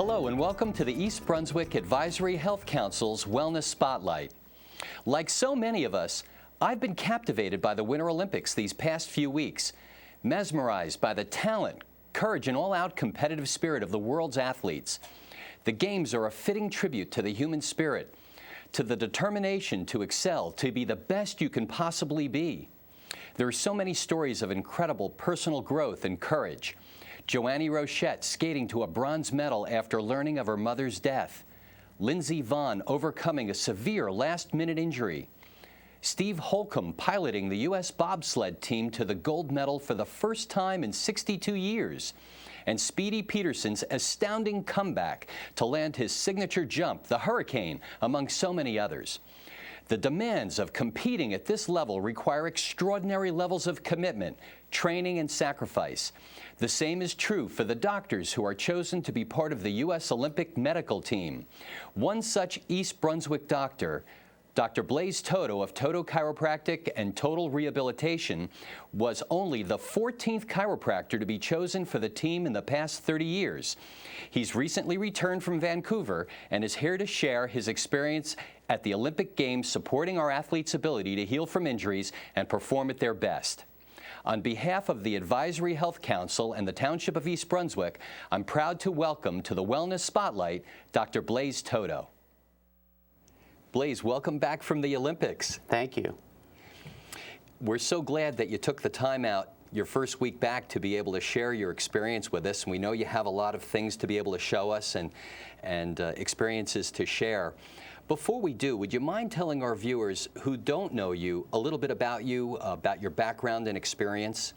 Hello and welcome to the East Brunswick Advisory Health Council's Wellness Spotlight. Like so many of us, I've been captivated by the Winter Olympics these past few weeks, mesmerized by the talent, courage, and all-out competitive spirit of the world's athletes. The Games are a fitting tribute to the human spirit, to the determination to excel, to be the best you can possibly be. There are so many stories of incredible personal growth and courage. Joannie Rochette skating to a bronze medal after learning of her mother's death. Lindsey Vonn overcoming a severe last-minute injury. Steve Holcomb piloting the U.S. bobsled team to the gold medal for the first time in 62 years. And Speedy Peterson's astounding comeback to land his signature jump, the Hurricane, among so many others. The demands of competing at this level require extraordinary levels of commitment, training, and sacrifice. The same is true for the doctors who are chosen to be part of the U.S. Olympic medical team. One such East Brunswick doctor, Dr. Blase Toto of Toto Chiropractic and Total Rehabilitation, was only the 14th chiropractor to be chosen for the team in the past 30 years. He's recently returned from Vancouver and is here to share his experience at the Olympic Games supporting our athletes' ability to heal from injuries and perform at their best. On behalf of the Advisory Health Council and the Township of East Brunswick, I'm proud to welcome to the Wellness Spotlight Dr. Blase Toto. Blase, welcome back from the Olympics. Thank you. We're so glad that you took the time out your first week back to be able to share your experience with us. And we know you have a lot of things to be able to show us and experiences to share. Before we do, would you mind telling our viewers who don't know you a little bit about you, about your background and experience?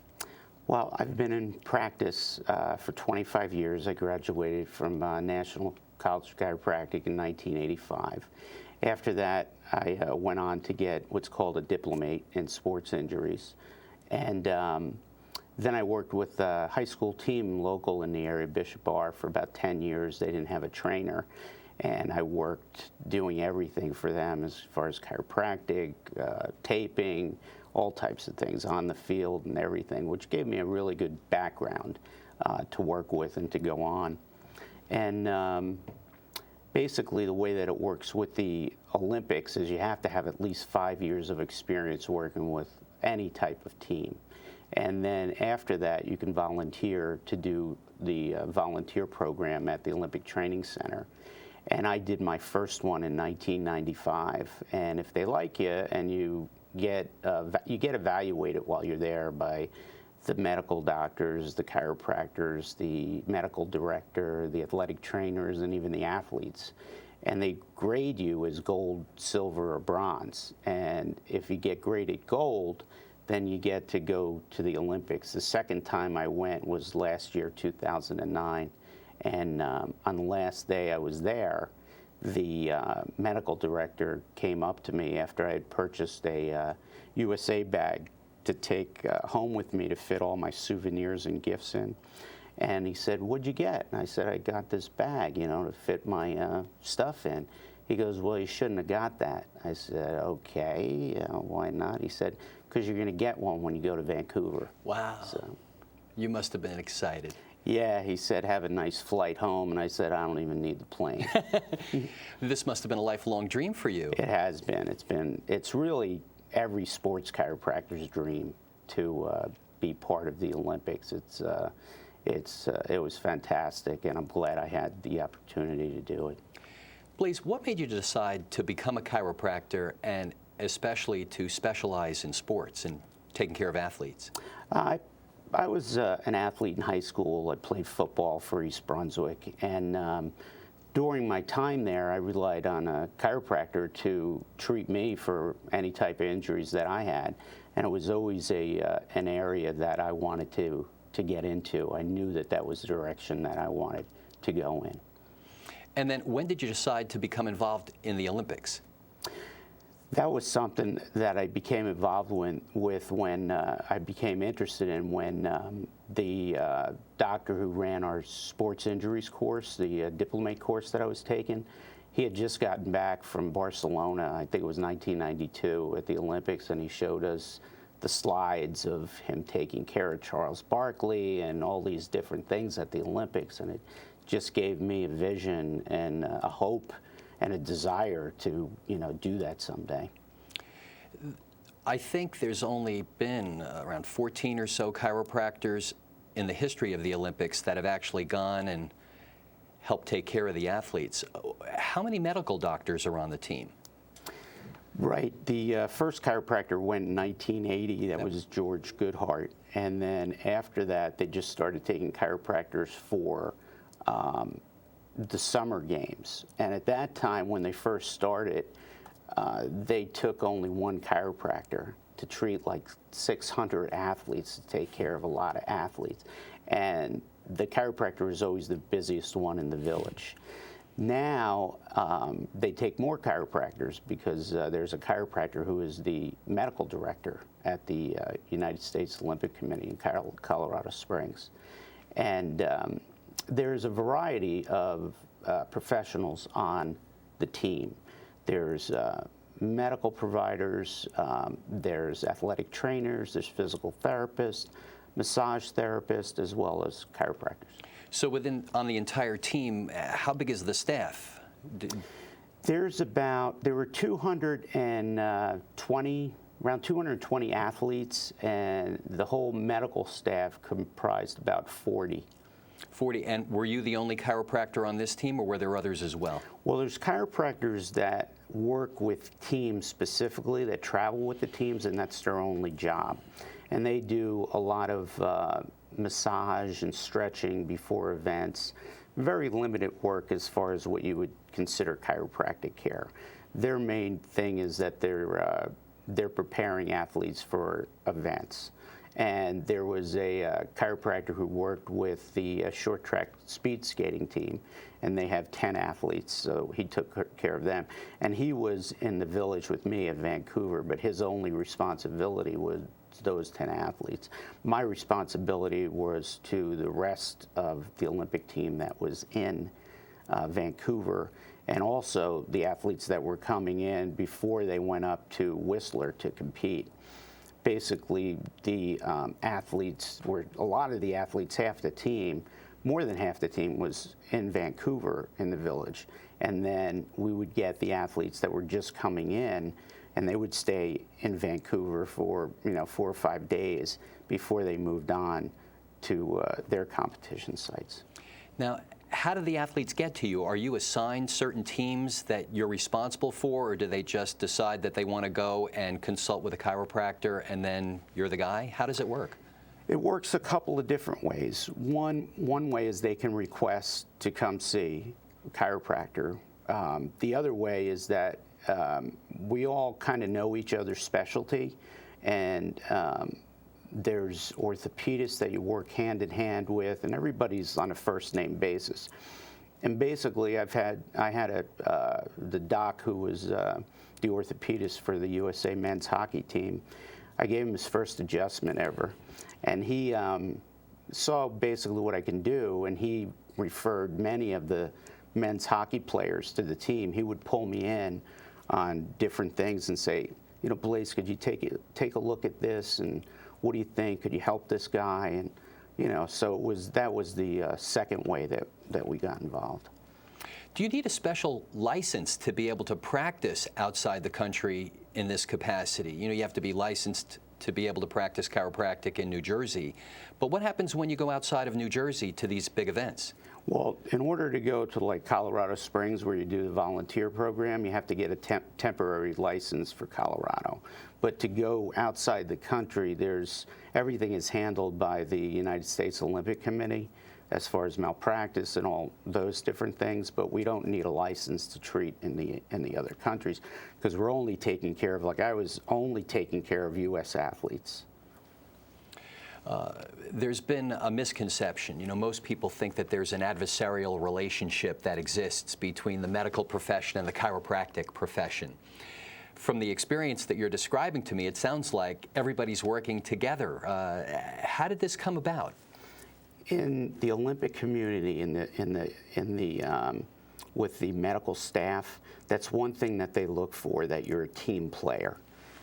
Well, I've been in practice for 25 years. I graduated from National College of Chiropractic in 1985. After that, I went on to get what's called a diplomate in sports injuries. And then I worked with a high school team local in the area, Bishop Bar, for about 10 years. They didn't have a trainer. And I worked doing everything for them as far as chiropractic, taping, all types of things on the field and everything, which gave me a really good background to work with and to go on. And basically the way that it works with the Olympics is you have to have at least 5 years of experience working with any type of team. And then after that, you can volunteer to do the volunteer program at the Olympic Training Center. And I did my first one in 1995. And if they like you and you get evaluated while you're there by the medical doctors, the chiropractors, the medical director, the athletic trainers, and even the athletes. And they grade you as gold, silver, or bronze. And if you get graded gold, then you get to go to the Olympics. The second time I went was last year, 2009. And on the last day I was there, the medical director came up to me after I had purchased a USA bag to take home with me to fit all my souvenirs and gifts in. And he said, "What'd you get?" And I said, "I got this bag, you know, to fit my stuff in." He goes, "Well, you shouldn't have got that." I said, "Okay, why not?" He said, "Because you're going to get one when you go to Vancouver." Wow. So, you must have been excited. Yeah, he said, "Have a nice flight home," and I said, "I don't even need the plane." This must have been a lifelong dream for you. It has been. It's really every sports chiropractor's dream to be part of the Olympics. It was fantastic, and I'm glad I had the opportunity to do it. Blase, what made you decide to become a chiropractor and especially to specialize in sports and taking care of athletes? I was an athlete in high school. I played football for East Brunswick, and during my time there, I relied on a chiropractor to treat me for any type of injuries that I had, and it was always an area that I wanted to get into. I knew that that was the direction that I wanted to go in. And then when did you decide to become involved in the Olympics? That was something that I became involved with when I became interested in when the doctor who ran our sports injuries course, the diplomate course that I was taking, he had just gotten back from Barcelona, I think it was 1992, at the Olympics, and he showed us the slides of him taking care of Charles Barkley and all these different things at the Olympics, and it just gave me a vision and a hope and a desire to, do that someday. I think there's only been around 14 or so chiropractors in the history of the Olympics that have actually gone and helped take care of the athletes. How many medical doctors are on the team? Right. The first chiropractor went in 1980. That was George Goodhart. And then after that, they just started taking chiropractors for the summer games. And at that time, when they first started, they took only one chiropractor to treat like 600 athletes, to take care of a lot of athletes. And the chiropractor was always the busiest one in the village. Now they take more chiropractors because there's a chiropractor who is the medical director at the United States Olympic Committee in Colorado Springs. And there's a variety of professionals on the team. There's medical providers, there's athletic trainers, there's physical therapists, massage therapists, as well as chiropractors. So on the entire team, how big is the staff? There were 220, around 220 athletes, and the whole medical staff comprised about 40. 40, and were you the only chiropractor on this team, or were there others as well? Well, there's chiropractors that work with teams specifically, that travel with the teams, and that's their only job. And they do a lot of massage and stretching before events. Very limited work as far as what you would consider chiropractic care. Their main thing is that they're preparing athletes for events. And there was a chiropractor who worked with the short track speed skating team, and they have 10 athletes, so he took care of them. And he was in the village with me at Vancouver, but his only responsibility was those 10 athletes. My responsibility was to the rest of the Olympic team that was in Vancouver, and also the athletes that were coming in before they went up to Whistler to compete. Basically, the athletes were, a lot of the athletes, half the team, more than half the team was in Vancouver in the village. And then we would get the athletes that were just coming in, and they would stay in Vancouver for 4 or 5 days before they moved on to their competition sites. Now, how do the athletes get to you? Are you assigned certain teams that you're responsible for, or do they just decide that they want to go and consult with a chiropractor and then you're the guy? How does it work? It works a couple of different ways. One way is they can request to come see a chiropractor. The other way is that we all kind of know each other's specialty, and there's orthopedists that you work hand in hand with, and everybody's on a first name basis. And basically, I had the doc who was the orthopedist for the USA men's hockey team. I gave him his first adjustment ever, and he saw basically what I can do, and he referred many of the men's hockey players to the team. He would pull me in on different things and say, Blase, could you take a look at this, and what do you think? Could you help this guy? And so that was the second way that we got involved. Do you need a special license to be able to practice outside the country in this capacity? You have to be licensed to be able to practice chiropractic in New Jersey. But what happens when you go outside of New Jersey to these big events? Well, in order to go to like Colorado Springs, where you do the volunteer program, you have to get a temporary license for Colorado. But to go outside the country, everything is handled by the United States Olympic Committee as far as malpractice and all those different things. But we don't need a license to treat in the other countries, because we're only taking care of, like I was only taking care of U.S. athletes. There's been a misconception. Most people think that there's an adversarial relationship that exists between the medical profession and the chiropractic profession. From the experience that you're describing to me, it sounds like everybody's working together. How did this come about? In the Olympic community, with the medical staff, that's one thing that they look for, that you're a team player.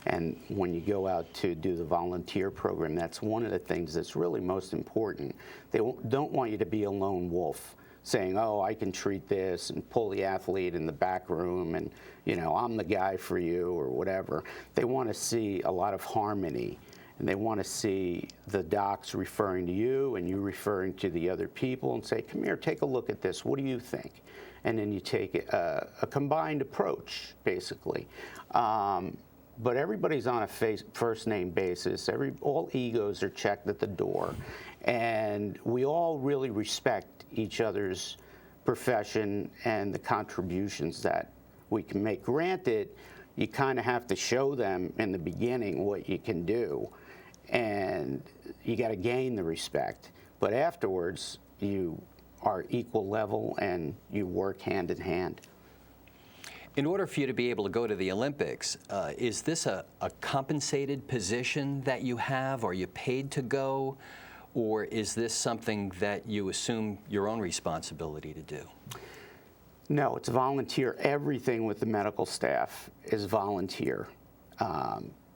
And when you go out to do the volunteer program, that's one of the things that's really most important. They don't want you to be a lone wolf. saying, oh, I can treat this, and pull the athlete in the back room, and, you know, I'm the guy for you, or whatever. They want to see a lot of harmony, and they want to see the docs referring to you and you referring to the other people and say, come here, take a look at this. What do you think? And then you take a combined approach, basically. But everybody's on a first name basis. All egos are checked at the door. And we all really respect each other's profession and the contributions that we can make. Granted, you kind of have to show them in the beginning what you can do, and you got to gain the respect. But afterwards, you are equal level and you work hand in hand. In order for you to be able to go to the Olympics, is this a compensated position that you have? Are you paid to go? Or is this something that you assume your own responsibility to do? No, it's volunteer. Everything with the medical staff is volunteer.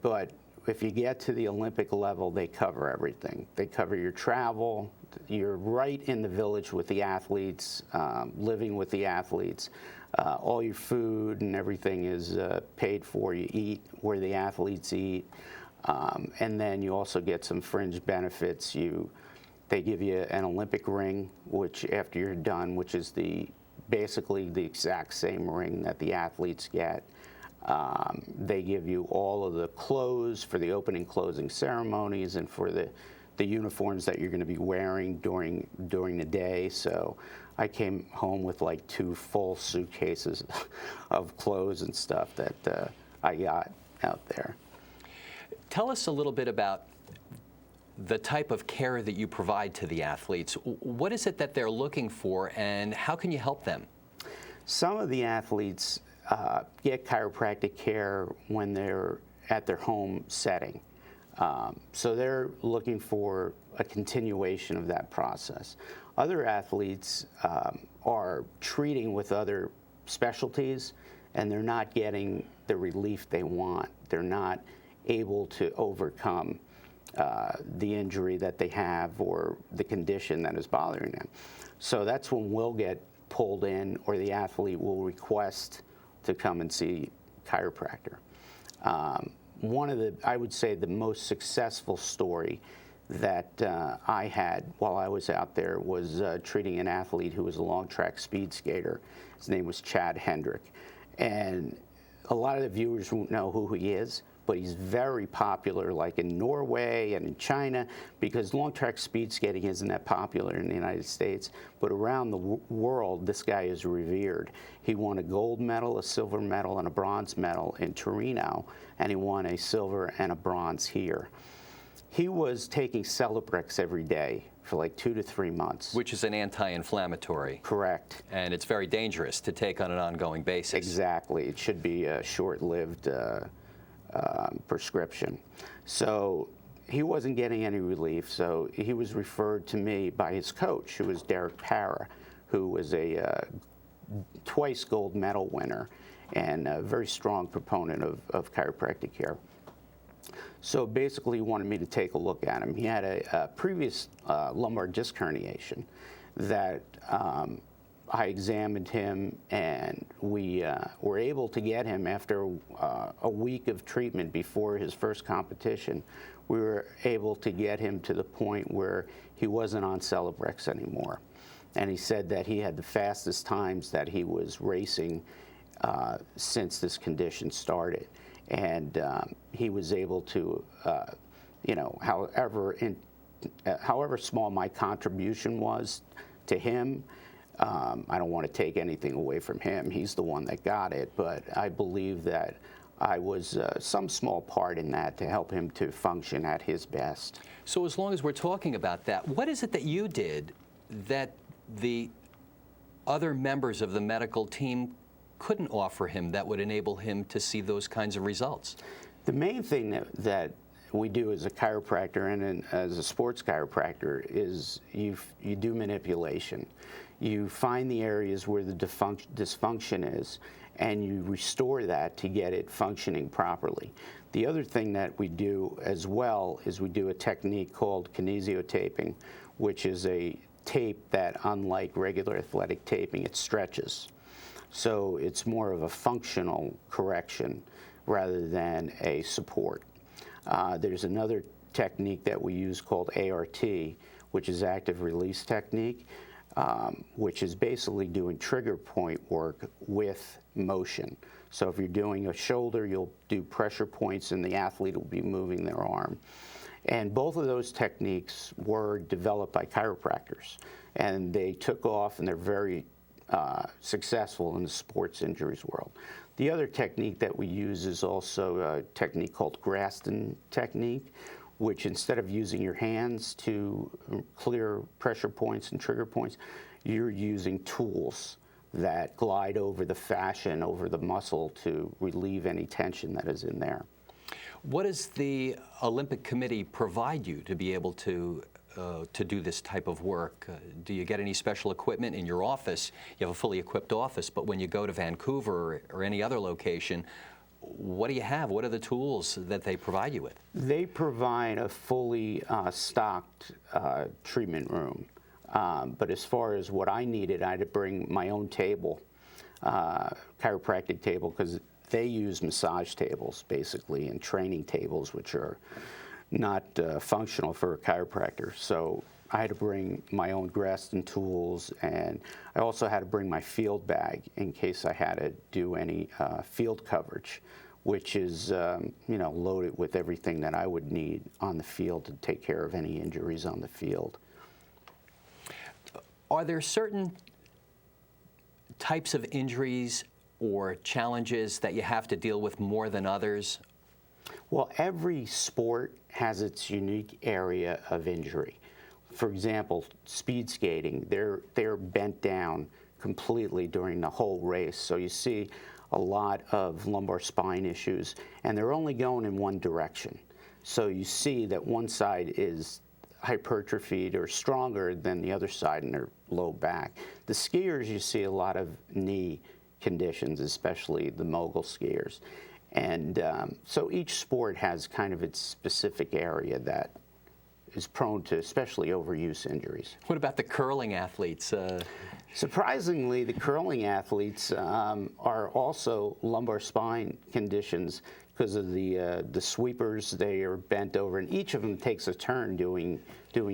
But if you get to the Olympic level, they cover everything. They cover your travel. You're right in the village with the athletes, living with the athletes. All your food and everything is paid for. You eat where the athletes eat. And then you also get some fringe benefits. They give you an Olympic ring, which after you're done, which is basically the exact same ring that the athletes get. They give you all of the clothes for the opening closing ceremonies and for the uniforms that you're going to be wearing during the day. So I came home with like 2 full suitcases of clothes and stuff that I got out there. Tell us a little bit about the type of care that you provide to the athletes. What is it that they're looking for, and how can you help them? Some of the athletes get chiropractic care when they're at their home setting. So they're looking for a continuation of that process. Other athletes are treating with other specialties, and they're not getting the relief they want. They're not able to overcome the injury that they have or the condition that is bothering them. So that's when we'll get pulled in, or the athlete will request to come and see chiropractor. One of I would say the most successful story that I had while I was out there was treating an athlete who was a long track speed skater. His name was Chad Hendrick. And a lot of the viewers won't know who he is, but he's very popular, like in Norway and in China, because long track speed skating isn't that popular in the United States, but around the world, this guy is revered. He won a gold medal, a silver medal, and a bronze medal in Torino, and he won a silver and a bronze here. He was taking Celebrex every day for like 2 to 3 months. Which is an anti-inflammatory. Correct. And it's very dangerous to take on an ongoing basis. Exactly. It should be a short-lived prescription. So he wasn't getting any relief, so he was referred to me by his coach, who was Derek Parra, who was a twice gold medal winner and a very strong proponent of chiropractic care. So basically he wanted me to take a look at him. He had a previous lumbar disc herniation that I examined him, and we were able to get him after a week of treatment before his first competition. We were able to get him to the point where he wasn't on Celebrex anymore. And he said that he had the fastest times that he was racing since this condition started. And he was able to, you know, however small my contribution was to him, I don't want to take anything away from him. He's the one that got it, but I believe that I was some small part in that to help him to function at his best. So as long as we're talking about that, what is it that you did that the other members of the medical team couldn't offer him that would enable him to see those kinds of results? The main thing that we do as a chiropractor and as a sports chiropractor is you do manipulation. You find the areas where the dysfunction is, and you restore that to get it functioning properly. The other thing that we do as well is we do a technique called kinesiotaping, which is a tape that, unlike regular athletic taping, it stretches. So it's more of a functional correction rather than a support. There's another technique that we use called ART, which is active release technique, which is basically doing trigger point work with motion. So if you're doing a shoulder, you'll do pressure points and the athlete will be moving their arm. And both of those techniques were developed by chiropractors, and they took off and they're very successful in the sports injuries world. The other technique that we use is also a technique called Graston technique, which instead of using your hands to clear pressure points and trigger points, you're using tools that glide over the fascia and over the muscle to relieve any tension that is in there. What does the Olympic Committee provide you to be able to do this type of work? Do you get any special equipment in your office? You have a fully equipped office, but when you go to Vancouver or any other location, what do you have? What are the tools that they provide you with? They provide a fully stocked treatment room. But as far as what I needed, I had to bring my own table, chiropractic table, because they use massage tables, basically, and training tables, which are not functional for a chiropractor. So I had to bring my own Graston tools, and I also had to bring my field bag in case I had to do any field coverage, which is loaded with everything that I would need on the field to take care of any injuries on the field. Are there certain types of injuries or challenges that you have to deal with more than others? Well, every sport has its unique area of injury. For example, speed skating, they're bent down completely during the whole race. So you see a lot of lumbar spine issues, and they're only going in one direction. So you see that one side is hypertrophied or stronger than the other side in their low back. The skiers, you see a lot of knee conditions, especially the mogul skiers. And so each sport has kind of its specific area that is prone to especially overuse injuries. What about the curling athletes? Surprisingly, the curling athletes are also lumbar spine conditions because of the sweepers. They are bent over, and each of them takes a turn doing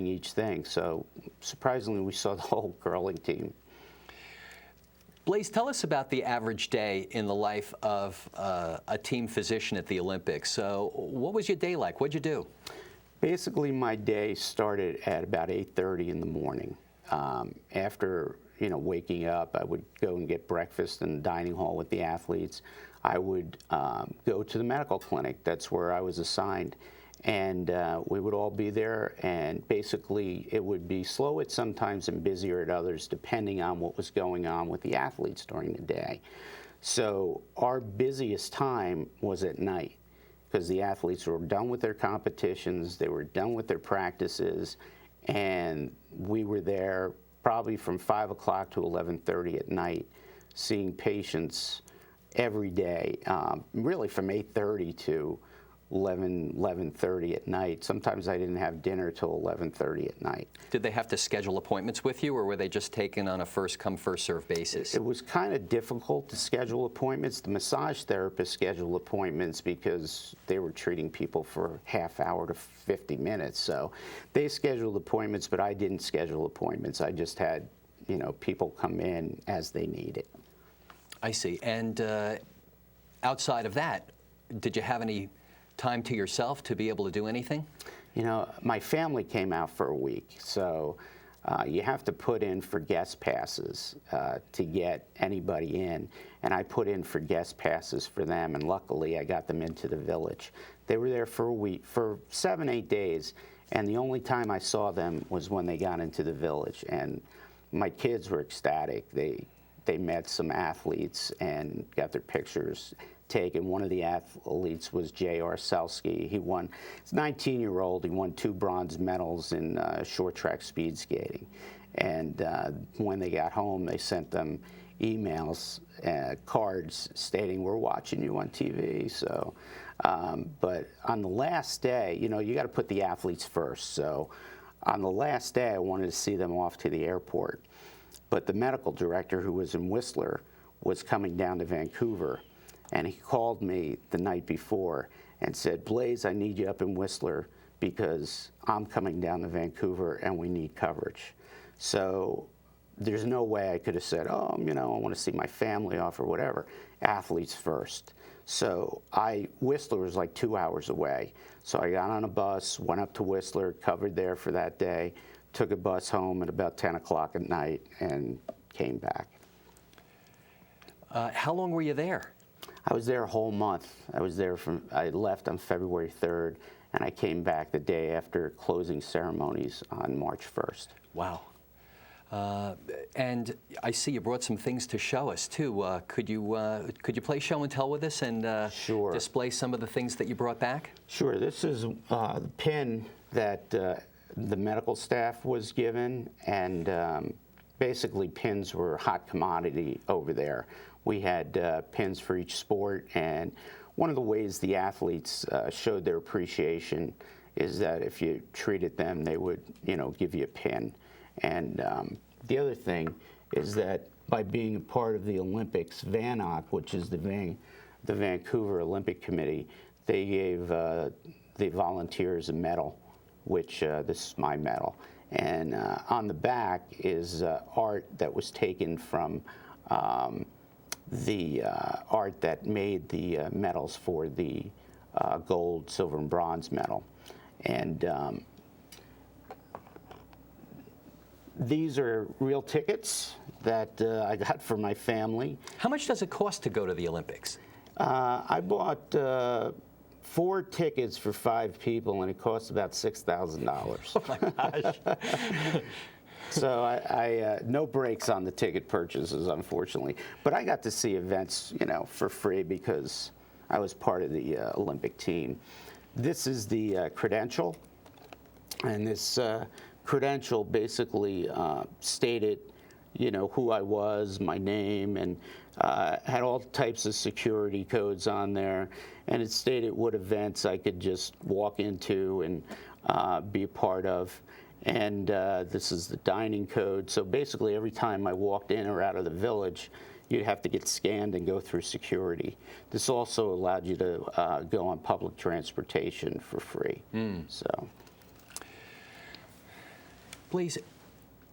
each thing. So surprisingly, we saw the whole curling team. Blase, tell us about the average day in the life of a team physician at the Olympics. So what was your day like? What'd you do? Basically, my day started at about 8:30 in the morning. After waking up, I would go and get breakfast in the dining hall with the athletes. I would go to the medical clinic. That's where I was assigned. And we would all be there, and basically it would be slow at sometimes and busier at others, depending on what was going on with the athletes during the day. So our busiest time was at night, because the athletes were done with their competitions, they were done with their practices, and we were there probably from 5 o'clock to 11:30 at night, seeing patients every day, really from 8:30 to 11:30 at night. Sometimes I didn't have dinner till 11:30 at night. Did they have to schedule appointments with you, or were they just taken on a first-come, first-served basis? It was kind of difficult to schedule appointments. The massage therapists scheduled appointments because they were treating people for half hour to 50 minutes. So they scheduled appointments, but I didn't schedule appointments. I just had, people come in as they need it. I see. And outside of that, did you have any time to yourself to be able to do anything? My family came out for a week, so you have to put in for guest passes to get anybody in, and I put in for guest passes for them, and luckily I got them into the village. They were there for a week, for 7-8 days, and the only time I saw them was when they got into the village, and my kids were ecstatic. They met some athletes and got their pictures taken. One of the athletes was J.R. Selski. He won, he's a 19-year-old, he won 2 bronze medals in short track speed skating. And when they got home, they sent them emails, cards stating, "We're watching you on TV." So, but on the last day, you got to put the athletes first. So on the last day, I wanted to see them off to the airport. But the medical director, who was in Whistler, was coming down to Vancouver. And he called me the night before and said, Blase, I need you up in Whistler because I'm coming down to Vancouver and we need coverage. So there's no way I could have said, oh, you know, I want to see my family off or whatever. Athletes first. So Whistler was like 2 hours away. So I got on a bus, went up to Whistler, covered there for that day, took a bus home at about 10 o'clock at night and came back. How long were you there? I was there a whole month. I left on February 3rd, and I came back the day after closing ceremonies on March 1st. Wow. And I see you brought some things to show us too. Could you play show and tell with us and Sure. display some of the things that you brought back? Sure. This is the pin that the medical staff was given, and basically pins were a hot commodity over there. We had pins for each sport, and one of the ways the athletes showed their appreciation is that if you treated them, they would, you know, give you a pin. And the other thing is that by being a part of the Olympics, VANOC, which is the Vancouver Olympic Committee, they gave the volunteers a medal, which this is my medal. And on the back is art that was taken from the art that made the medals for the gold, silver, and bronze medal. And these are real tickets that I got for my family. How much does it cost to go to the Olympics? I bought 4 tickets for 5 people, and it cost about $6,000. Oh my gosh. So I no breaks on the ticket purchases, unfortunately. But I got to see events, you know, for free because I was part of the Olympic team. This is the credential, and this credential basically stated, you know, who I was, my name, and had all types of security codes on there. And it stated what events I could just walk into and be a part of. And this is the dining code. So basically every time I walked in or out of the village, you'd have to get scanned and go through security. This also allowed you to go on public transportation for free. So, Blase,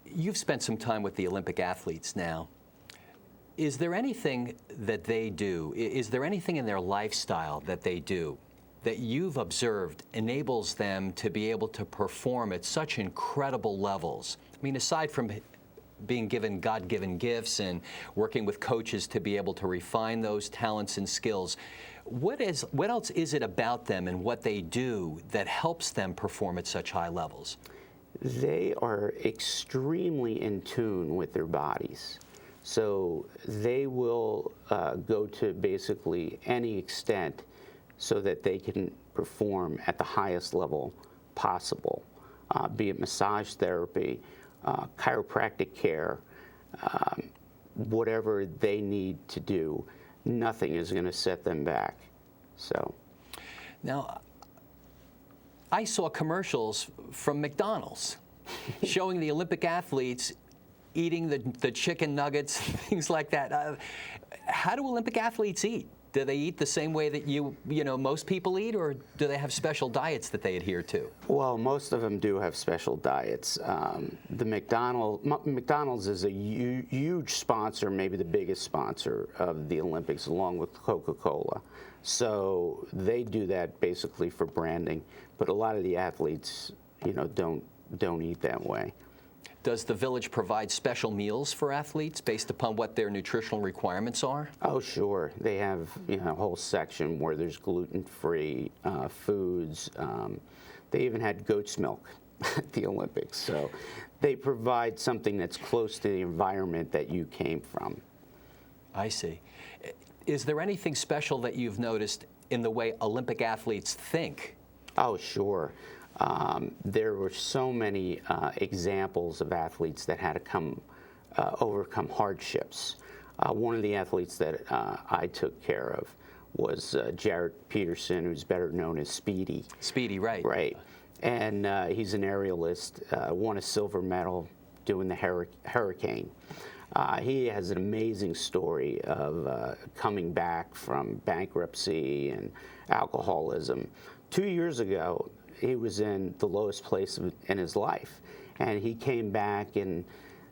you've spent some time with the Olympic athletes now. Is there anything that they do, is there anything in their lifestyle that they do that you've observed enables them to be able to perform at such incredible levels? I mean, aside from being given God-given gifts and working with coaches to be able to refine those talents and skills, what else is it about them and what they do that helps them perform at such high levels? they are extremely in tune with their bodies. So they will go to basically any extent so that they can perform at the highest level possible, be it massage therapy, chiropractic care, whatever they need to do. Nothing is going to set them back. So, now, I saw commercials from McDonald's showing the Olympic athletes eating the chicken nuggets, things like that. How do Olympic athletes eat? Do they eat the same way that most people eat, or do they have special diets that they adhere to? Well, most of them do have special diets. The McDonald's is a huge sponsor, maybe the biggest sponsor of the Olympics, along with Coca-Cola. So they do that basically for branding. But a lot of the athletes, don't eat that way. Does the village provide special meals for athletes based upon what their nutritional requirements are? Oh, sure. They have a whole section where there's gluten-free foods. They even had goat's milk at the Olympics. So they provide something that's close to the environment that you came from. I see. Is there anything special that you've noticed in the way Olympic athletes think? Oh, sure. There were so many examples of athletes that had to overcome hardships. One of the athletes that I took care of was Jared Peterson, who's better known as Speedy. Speedy, right. Right. and he's an aerialist, won a silver medal doing the hurricane. He has an amazing story of coming back from bankruptcy and alcoholism. 2 years ago, he was in the lowest place in his life, and he came back and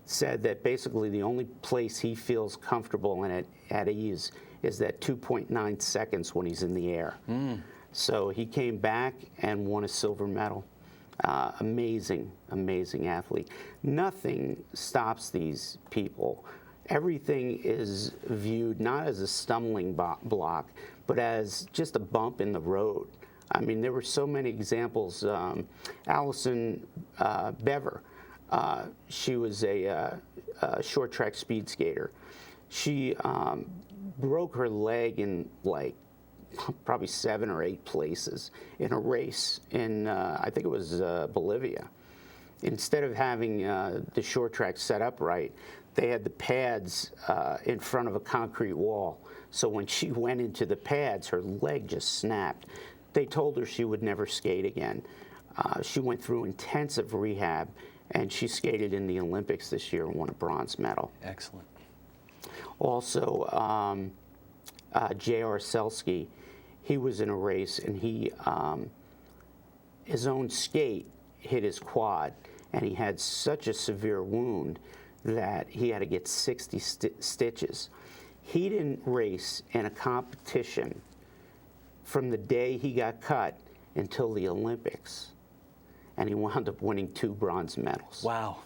said that basically the only place he feels comfortable and at ease is that 2.9 seconds when he's in the air. So he came back and won a silver medal. Amazing, amazing athlete. Nothing stops these people. Everything is viewed not as a stumbling block, but as just a bump in the road. I mean, there were so many examples. Allison Bever, she was a short track speed skater. She broke her leg in like probably 7 or 8 places in a race in, I think it was Bolivia. Instead of having the short track set up right, they had the pads in front of a concrete wall. So when she went into the pads, her leg just snapped. They told her she would never skate again. She went through intensive rehab, and she skated in the Olympics this year and won a bronze medal. Excellent. Also, J.R. Selsky, he was in a race, and his own skate hit his quad, and he had such a severe wound that he had to get 60 stitches. He didn't race in a competition from the day he got cut until the Olympics, and he wound up winning 2 bronze medals. Wow.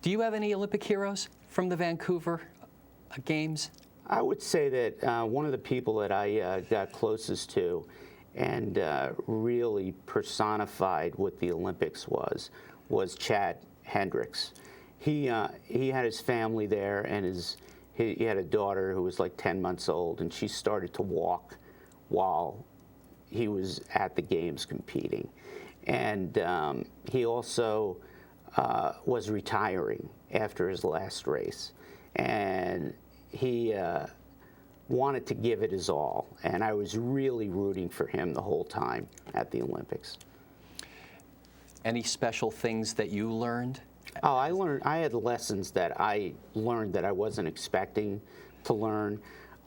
Do you have any Olympic heroes from the Vancouver Games? I would say that one of the people that I got closest to and really personified what the Olympics was Chad Hendricks. He had his family there, and he had a daughter who was like 10 months old, and she started to walk while he was at the games competing. And he also was retiring after his last race, and he wanted to give it his all, and I was really rooting for him the whole time at the Olympics. Any special things that you learned? Oh, I had lessons that I learned that I wasn't expecting to learn.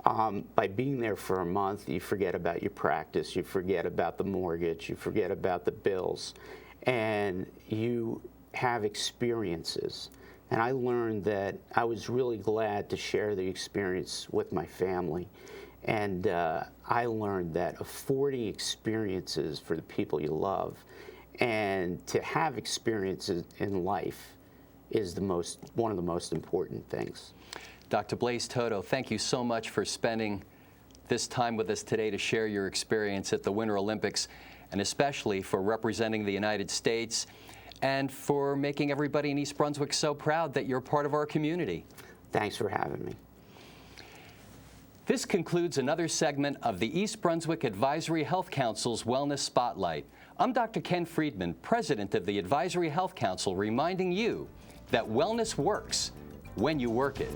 By being there for a month, you forget about your practice, you forget about the mortgage, you forget about the bills, and you have experiences. And I learned that I was really glad to share the experience with my family. And I learned that affording experiences for the people you love and to have experiences in life is one of the most important things. Dr. Blase Toto, thank you so much for spending this time with us today to share your experience at the Winter Olympics, and especially for representing the United States and for making everybody in East Brunswick so proud that you're part of our community. Thanks for having me. This concludes another segment of the East Brunswick Advisory Health Council's Wellness Spotlight. I'm Dr. Ken Friedman, President of the Advisory Health Council, reminding you that wellness works when you work it.